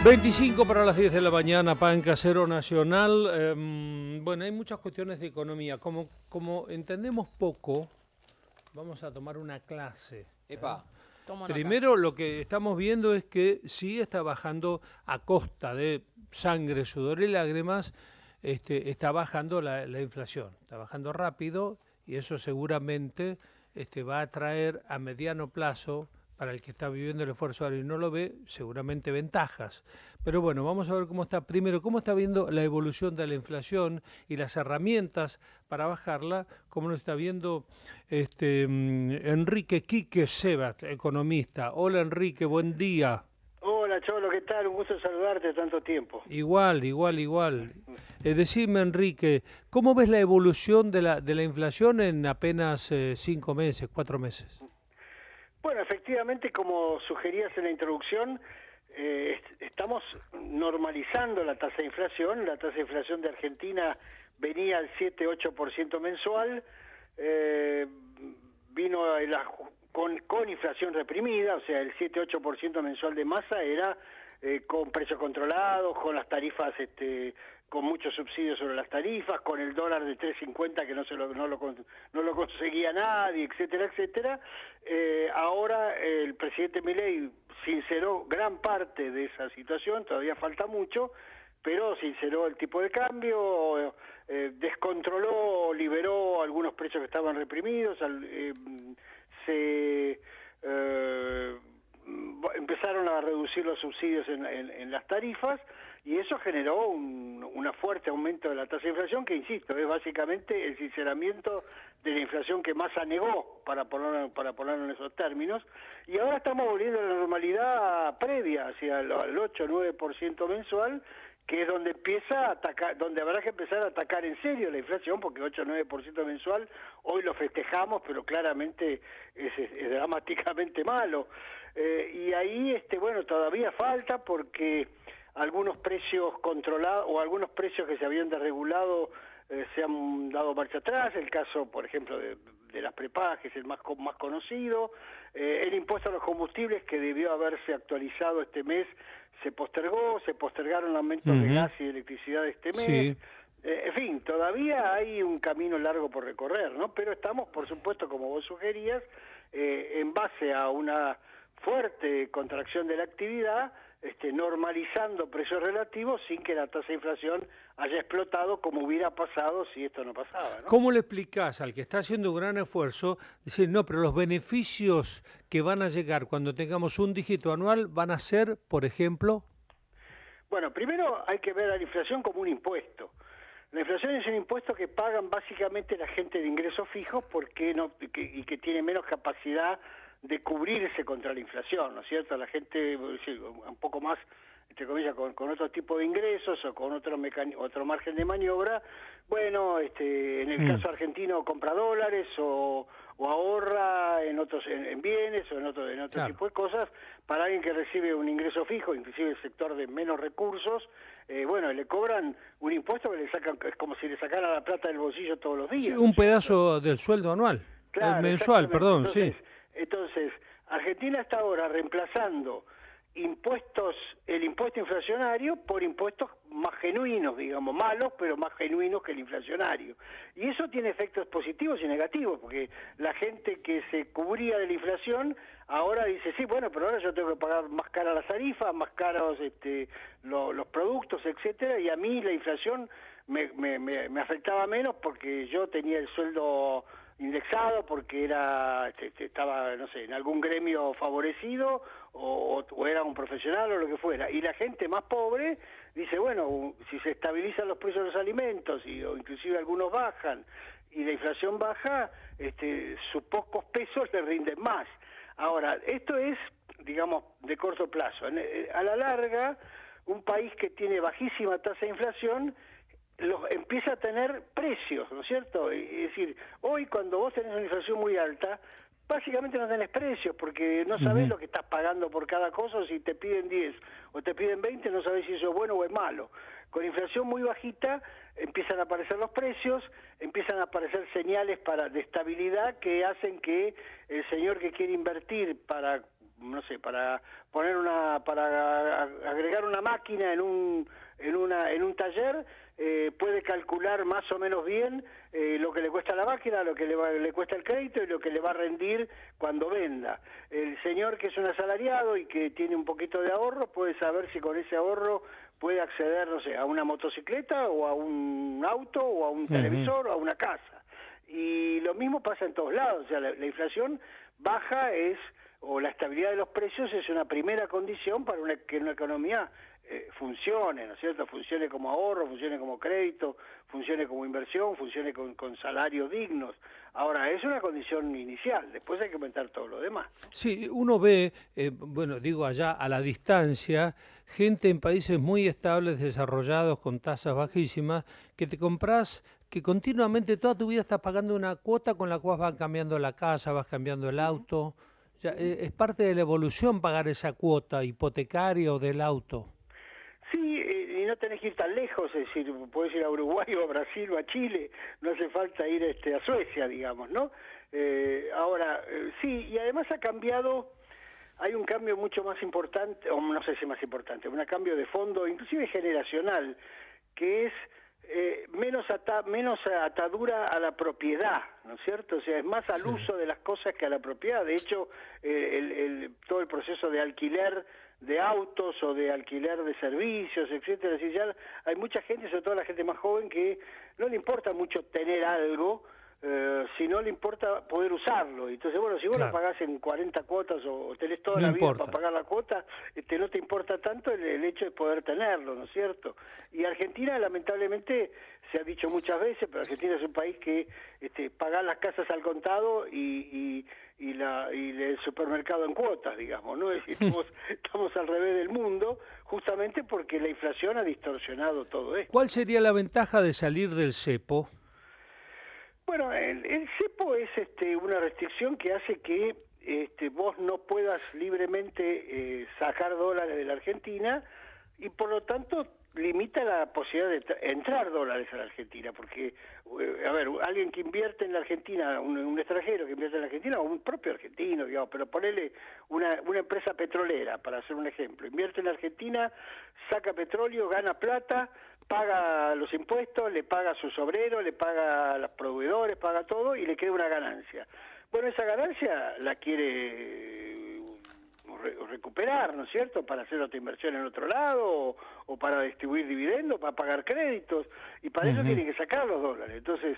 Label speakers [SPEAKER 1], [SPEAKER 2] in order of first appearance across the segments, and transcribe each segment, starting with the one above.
[SPEAKER 1] 25 para las 10 de la mañana, pan casero nacional. Bueno, hay muchas cuestiones de economía. Como entendemos poco, vamos a tomar una clase.
[SPEAKER 2] Epa.
[SPEAKER 3] Tomo nota.
[SPEAKER 1] Primero, lo que estamos viendo es que sí está bajando a costa de sangre, sudor y lágrimas, está bajando la inflación. Está bajando rápido y eso seguramente va a traer a mediano plazo, para el que está viviendo el esfuerzo aéreo y no lo ve, seguramente ventajas. Pero bueno, vamos a ver cómo está, primero, cómo está viendo la evolución de la inflación y las herramientas para bajarla, cómo lo está viendo Enrique Quique Sebat, economista. Hola Enrique, buen día.
[SPEAKER 4] Hola Cholo, ¿qué tal? Un gusto saludarte tanto tiempo.
[SPEAKER 1] Igual. Decime Enrique, ¿cómo ves la evolución de la inflación en apenas 5 meses, 4 meses?
[SPEAKER 4] Bueno, efectivamente, como sugerías en la introducción, estamos normalizando la tasa de inflación. La tasa de inflación de Argentina venía al 7-8% mensual, vino con inflación reprimida, o sea, el 7-8% mensual de masa era con precios controlados, con las tarifas, con muchos subsidios sobre las tarifas, con el dólar de 3.50 que no lo conseguía nadie, etcétera, etcétera. Ahora el presidente Milei sinceró gran parte de esa situación, todavía falta mucho, pero sinceró el tipo de cambio, descontroló, liberó algunos precios que estaban reprimidos, empezaron a reducir los subsidios en las tarifas y eso generó un fuerte aumento de la tasa de inflación que, insisto, es básicamente el sinceramiento de la inflación que Massa negó, para ponerlo en esos términos, y ahora estamos volviendo a la normalidad previa, hacia el 8-9% mensual, que es donde donde habrá que empezar a atacar en serio la inflación, porque 8-9% mensual, hoy lo festejamos, pero claramente es dramáticamente malo. Y ahí, bueno, todavía falta porque algunos precios controlados o algunos precios que se habían desregulado se han dado marcha atrás. El caso, por ejemplo, de las prepagas, que es el más conocido. El impuesto a los combustibles, que debió haberse actualizado este mes, se postergaron aumentos de gas y de electricidad este mes.
[SPEAKER 1] Sí.
[SPEAKER 4] En fin, todavía hay un camino largo por recorrer, ¿no? Pero estamos, por supuesto, como vos sugerías, en base a una fuerte contracción de la actividad, normalizando precios relativos sin que la tasa de inflación haya explotado como hubiera pasado si esto no pasaba, ¿no?
[SPEAKER 1] ¿Cómo le explicás al que está haciendo un gran esfuerzo, decir, no, pero los beneficios que van a llegar cuando tengamos un dígito anual van a ser, por ejemplo?
[SPEAKER 4] Bueno, primero hay que ver a la inflación como un impuesto. La inflación es un impuesto que pagan básicamente la gente de ingresos fijos y que tiene menos capacidad de cubrirse contra la inflación, ¿no es cierto? La gente, un poco más, entre comillas, con otro tipo de ingresos o con otro margen de maniobra, bueno, en el caso argentino compra dólares o ahorra en bienes o en otro
[SPEAKER 1] Claro.
[SPEAKER 4] tipo de cosas. Para alguien que recibe un ingreso fijo, inclusive el sector de menos recursos, bueno, le cobran un impuesto que le sacan, es como si le sacara la plata del bolsillo todos los días.
[SPEAKER 1] Sí, un pedazo del sueldo anual,
[SPEAKER 4] Claro,
[SPEAKER 1] mensual,
[SPEAKER 4] exactamente.
[SPEAKER 1] perdón, sí.
[SPEAKER 4] Entonces, Argentina está ahora reemplazando el impuesto inflacionario por impuestos más genuinos, digamos, malos, pero más genuinos que el inflacionario. Y eso tiene efectos positivos y negativos, porque la gente que se cubría de la inflación ahora dice, sí, bueno, pero ahora yo tengo que pagar más cara las tarifas, más caros los productos, etcétera, y a mí la inflación me afectaba menos porque yo tenía el sueldo indexado, porque estaba, no sé, en algún gremio favorecido o era un profesional o lo que fuera. Y la gente más pobre dice, bueno, si se estabilizan los precios de los alimentos o inclusive algunos bajan y la inflación baja, sus pocos pesos le rinden más. Ahora, esto es, digamos, de corto plazo. A la larga, un país que tiene bajísima tasa de inflación empieza a tener precios, ¿no es cierto? Es decir, hoy cuando vos tenés una inflación muy alta, básicamente no tenés precios, porque no sabés lo que estás pagando por cada cosa, o si te piden 10 o te piden 20, no sabés si eso es bueno o es malo. Con inflación muy bajita empiezan a aparecer los precios, empiezan a aparecer señales de estabilidad que hacen que el señor que quiere invertir para no sé, para poner para agregar una máquina en un taller, puede calcular más o menos bien lo que le cuesta la máquina, lo que le cuesta el crédito y lo que le va a rendir cuando venda. El señor que es un asalariado y que tiene un poquito de ahorro puede saber si con ese ahorro puede acceder, no sé, a una motocicleta o a un auto o a un televisor o a una casa. Y lo mismo pasa en todos lados, o sea, la inflación baja o la estabilidad de los precios es una primera condición para que una economía funcione, ¿no es cierto? Funcione como ahorro, funcione como crédito, funcione como inversión, funcione con salarios dignos. Ahora, es una condición inicial, después hay que aumentar todo lo demás.
[SPEAKER 1] Sí, uno ve, bueno, digo allá a la distancia, gente en países muy estables, desarrollados, con tasas bajísimas, que te compras, que continuamente toda tu vida estás pagando una cuota con la cual vas cambiando la casa, vas cambiando el auto. O sea, es parte de la evolución pagar esa cuota hipotecaria o del auto.
[SPEAKER 4] Sí, y no tenés que ir tan lejos, es decir, podés ir a Uruguay o a Brasil o a Chile, no hace falta ir a Suecia, digamos, ¿no? Ahora, sí, y además hay un cambio mucho más importante, o no sé si más importante, un cambio de fondo, inclusive generacional, que es menos atadura a la propiedad, ¿no es cierto? O sea, es más al uso de las cosas que a la propiedad. De hecho, todo el proceso de alquiler de autos o de alquiler de servicios, etcétera, así ya hay mucha gente, sobre todo la gente más joven, que no le importa mucho tener algo, si no le importa poder usarlo. Entonces, bueno, si vos lo pagás en 40 cuotas o tenés toda la vida para pagar la cuota, no te importa tanto el hecho de poder tenerlo, ¿no es cierto? Y Argentina, lamentablemente, se ha dicho muchas veces, pero Argentina es un país que paga las casas al contado y el supermercado en cuotas, digamos, ¿no? Es decir, estamos al revés del mundo, justamente porque la inflación ha distorsionado todo esto.
[SPEAKER 1] ¿Cuál sería la ventaja de salir del cepo?
[SPEAKER 4] Bueno, el cepo es una restricción que hace que vos no puedas libremente sacar dólares de la Argentina y por lo tanto limita la posibilidad de entrar dólares a la Argentina, porque, a ver, alguien que invierte en la Argentina, un extranjero que invierte en la Argentina, o un propio argentino, digamos, pero ponele una empresa petrolera, para hacer un ejemplo, invierte en la Argentina, saca petróleo, gana plata, paga los impuestos, le paga a sus obreros, le paga a los proveedores, paga todo y le queda una ganancia. Bueno, esa ganancia la quiere recuperar, ¿no es cierto?, para hacer otra inversión en otro lado, o para distribuir dividendos, para pagar créditos, y para eso tiene que sacar los dólares. Entonces,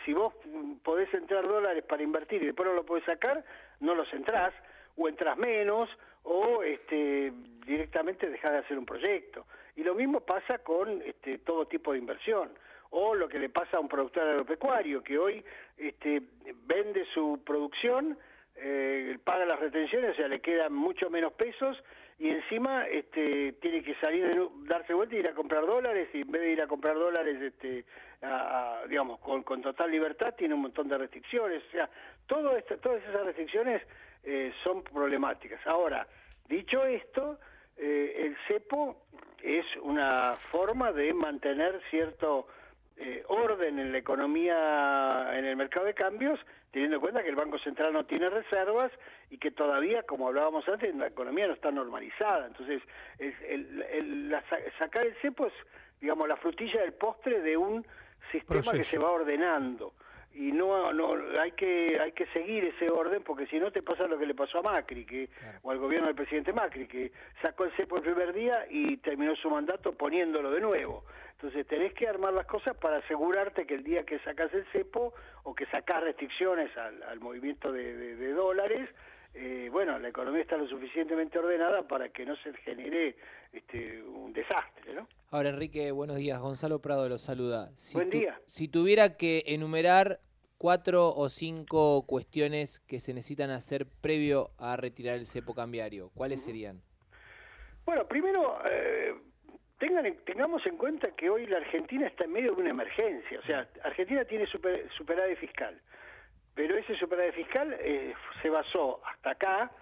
[SPEAKER 4] si vos podés entrar dólares para invertir y después no lo podés sacar, no los entrás, o entras menos, o directamente dejás de hacer un proyecto. Y lo mismo pasa con todo tipo de inversión, o lo que le pasa a un productor agropecuario, que hoy vende su producción, paga las retenciones, o sea, le quedan mucho menos pesos, y encima tiene que salir, darse vuelta y ir a comprar dólares, y en vez de ir a comprar dólares, digamos, con total libertad, tiene un montón de restricciones. O sea, todas esas restricciones son problemáticas. Ahora, dicho esto, el cepo es una forma de mantener cierto orden en la economía, en el mercado de cambios, teniendo en cuenta que el Banco Central no tiene reservas y que todavía, como hablábamos antes, la economía no está normalizada. Entonces, sacar el cepo es, digamos, la frutilla del postre de un sistema que se va ordenando. Y no hay que seguir ese orden, porque si no te pasa lo que le pasó a Macri, o al gobierno del presidente Macri, que sacó el cepo el primer día y terminó su mandato poniéndolo de nuevo. Entonces tenés que armar las cosas para asegurarte que el día que sacás el cepo o que sacás restricciones al movimiento de dólares, bueno, la economía está lo suficientemente ordenada para que no se genere un desastre, ¿no?
[SPEAKER 2] Ahora, Enrique, buenos días. Gonzalo Prado lo saluda.
[SPEAKER 4] Buen día.
[SPEAKER 2] Si tuviera que enumerar 4 o 5 cuestiones que se necesitan hacer previo a retirar el cepo cambiario, ¿cuáles serían? Bueno,
[SPEAKER 4] primero, tengamos en cuenta que hoy la Argentina está en medio de una emergencia. O sea, Argentina tiene superávit fiscal, pero ese superávit fiscal se basó hasta acá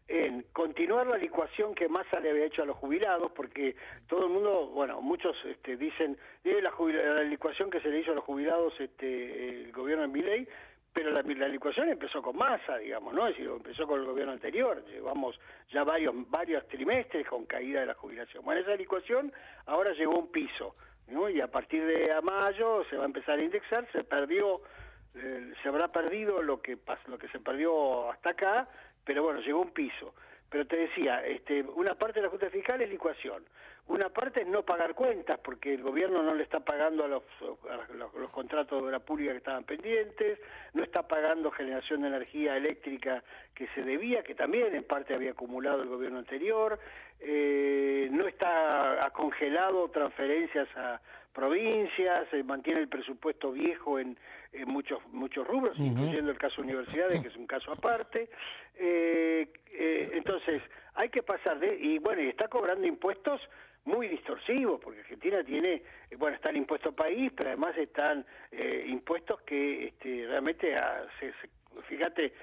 [SPEAKER 4] en continuar la licuación que Massa le había hecho a los jubilados, porque todo el mundo, bueno, muchos dicen, la licuación que se le hizo a los jubilados el gobierno de Milei, pero la licuación empezó con Massa, digamos, ¿no? Es decir, empezó con el gobierno anterior, llevamos ya varios trimestres con caída de la jubilación. Bueno, esa licuación ahora llegó a un piso, ¿no? Y a partir de mayo se va a empezar a indexar, se habrá perdido lo que se perdió hasta acá, pero bueno, llegó a un piso. Pero te decía, una parte de la Junta Fiscal es licuación, una parte es no pagar cuentas, porque el gobierno no le está pagando a los contratos de obra pública que estaban pendientes, no está pagando generación de energía eléctrica que se debía, que también en parte había acumulado el gobierno anterior, no ha congelado transferencias a provincias, se mantiene el presupuesto viejo en muchos rubros, incluyendo el caso universidades, que es un caso aparte. Entonces, hay que pasar y está cobrando impuestos muy distorsivos, porque Argentina tiene, está el impuesto país, pero además están impuestos que realmente, fíjate,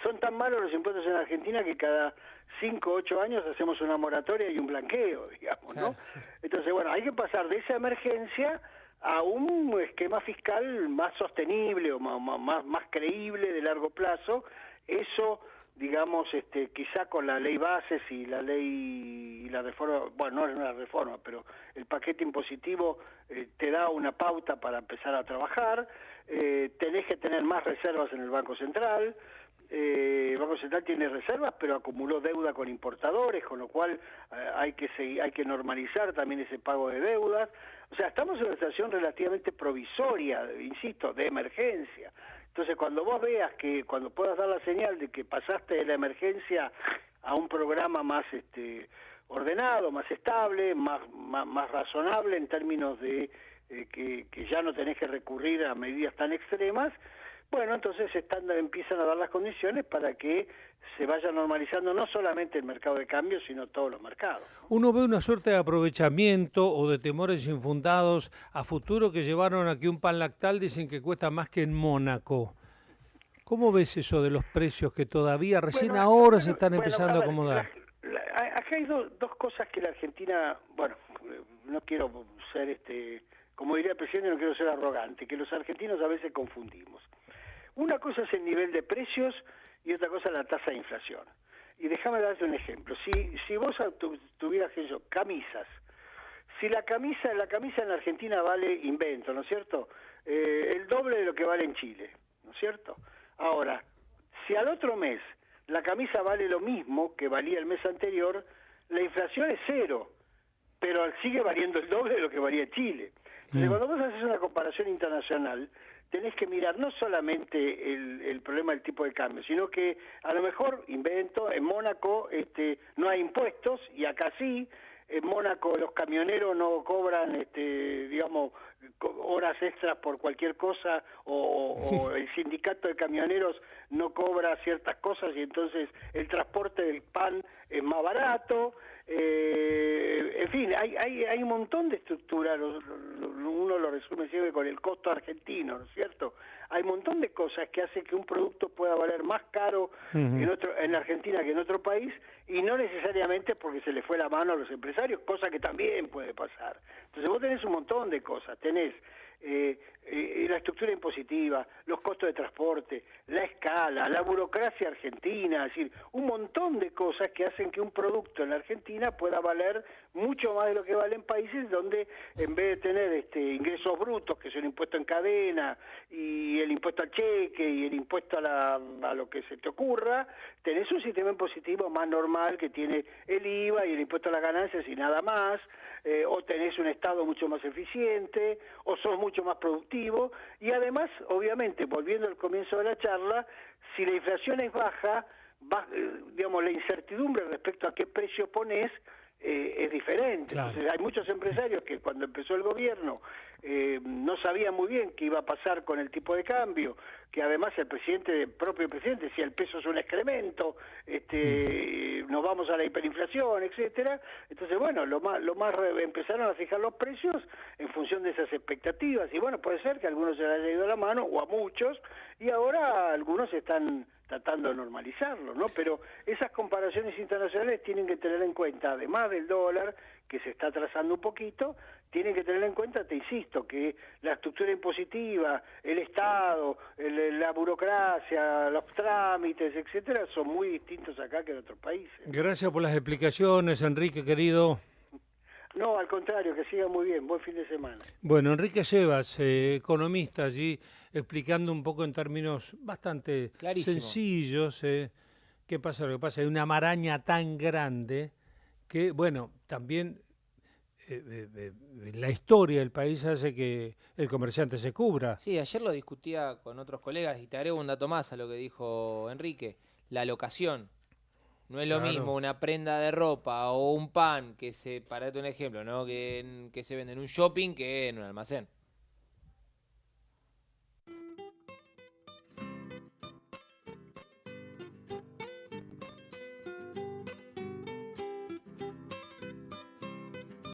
[SPEAKER 4] son tan malos los impuestos en Argentina que cada 5 o 8 años hacemos una moratoria y un blanqueo, digamos, ¿no? Entonces, hay que pasar de esa emergencia a un esquema fiscal más sostenible o más creíble de largo plazo. Eso, digamos, quizá con la ley bases y la ley y la reforma, no es una reforma, pero el paquete impositivo te da una pauta para empezar a trabajar. Tenés que tener más reservas en el Banco Central. El Banco Central tiene reservas, pero acumuló deuda con importadores, con lo cual hay que normalizar también ese pago de deudas. O sea, estamos en una situación relativamente provisoria, insisto, de emergencia. Entonces, cuando vos veas cuando puedas dar la señal de que pasaste de la emergencia a un programa más ordenado, más estable, más razonable en términos de que ya no tenés que recurrir a medidas tan extremas, entonces empiezan a dar las condiciones para que se vaya normalizando no solamente el mercado de cambio, sino todos los mercados.
[SPEAKER 1] Uno ve una suerte de aprovechamiento o de temores infundados a futuro que llevaron a que un pan lactal dicen que cuesta más que en Mónaco. ¿Cómo ves eso de los precios que todavía recién ahora se están empezando a acomodar?
[SPEAKER 4] Acá hay dos cosas que la Argentina, no quiero ser, como diría el presidente, no quiero ser arrogante, que los argentinos a veces confundimos. Una cosa es el nivel de precios y otra cosa es la tasa de inflación. Y déjame darte un ejemplo. Si vos tuvieras camisas, si la camisa en la Argentina vale invento, ¿no es cierto? El doble de lo que vale en Chile, ¿no es cierto? Ahora, si al otro mes la camisa vale lo mismo que valía el mes anterior, la inflación es 0, pero sigue valiendo el doble de lo que valía en Chile. Entonces, cuando vos haces una comparación internacional, tenés que mirar no solamente el problema del tipo de cambio, sino que a lo mejor, en Mónaco no hay impuestos, y acá sí. En Mónaco los camioneros no cobran, horas extras por cualquier cosa, o el sindicato de camioneros no cobra ciertas cosas, y entonces el transporte del pan es más barato. En fin, hay un montón de estructuras, uno lo resume siempre con el costo argentino, ¿no es cierto? Hay un montón de cosas que hacen que un producto pueda valer más caro en Argentina que en otro país, y no necesariamente porque se le fue la mano a los empresarios, cosa que también puede pasar. Entonces vos tenés un montón de cosas, tenés la estructura impositiva, los costos de transporte, la escala, la burocracia argentina, es decir, un montón de cosas que hacen que un producto en la Argentina pueda valer mucho más de lo que vale en países donde, en vez de tener ingresos brutos, que es el impuesto en cadena, y el impuesto al cheque, y el impuesto a lo que se te ocurra, tenés un sistema impositivo más normal que tiene el IVA y el impuesto a las ganancias y nada más, o tenés un Estado mucho más eficiente, o sos mucho más productivo, y además, obviamente, volviendo al comienzo de la charla, si la inflación es baja, la incertidumbre respecto a qué precio ponés es diferente. Claro. Entonces, hay muchos empresarios que cuando empezó el gobierno no sabían muy bien qué iba a pasar con el tipo de cambio, que además el propio presidente decía el peso es un excremento, nos vamos a la hiperinflación, etcétera. Entonces, empezaron a fijar los precios en función de esas expectativas, y puede ser que a algunos se les haya ido la mano, o a muchos, y ahora algunos están tratando de normalizarlo, ¿no? Pero esas comparaciones internacionales tienen que tener en cuenta, además del dólar, que se está atrasando un poquito, tienen que tener en cuenta, te insisto, que la estructura impositiva, el Estado, la burocracia, los trámites, etcétera, son muy distintos acá que en otros países.
[SPEAKER 1] Gracias por las explicaciones, Enrique, querido.
[SPEAKER 4] No, al contrario, que siga muy bien. Buen fin de semana.
[SPEAKER 1] Bueno, Enrique Llevas, economista allí, explicando un poco en términos bastante
[SPEAKER 2] Clarísimo.
[SPEAKER 1] sencillos qué pasa. Lo que pasa, hay una maraña tan grande que, bueno, también la historia del país hace que el comerciante se cubra.
[SPEAKER 2] Sí, ayer lo discutía con otros colegas y te agrego un dato más a lo que dijo Enrique, la locación. No es lo
[SPEAKER 1] Claro.
[SPEAKER 2] mismo una prenda de ropa o un pan para darte un ejemplo, ¿no? Que se vende en un shopping que en un almacén.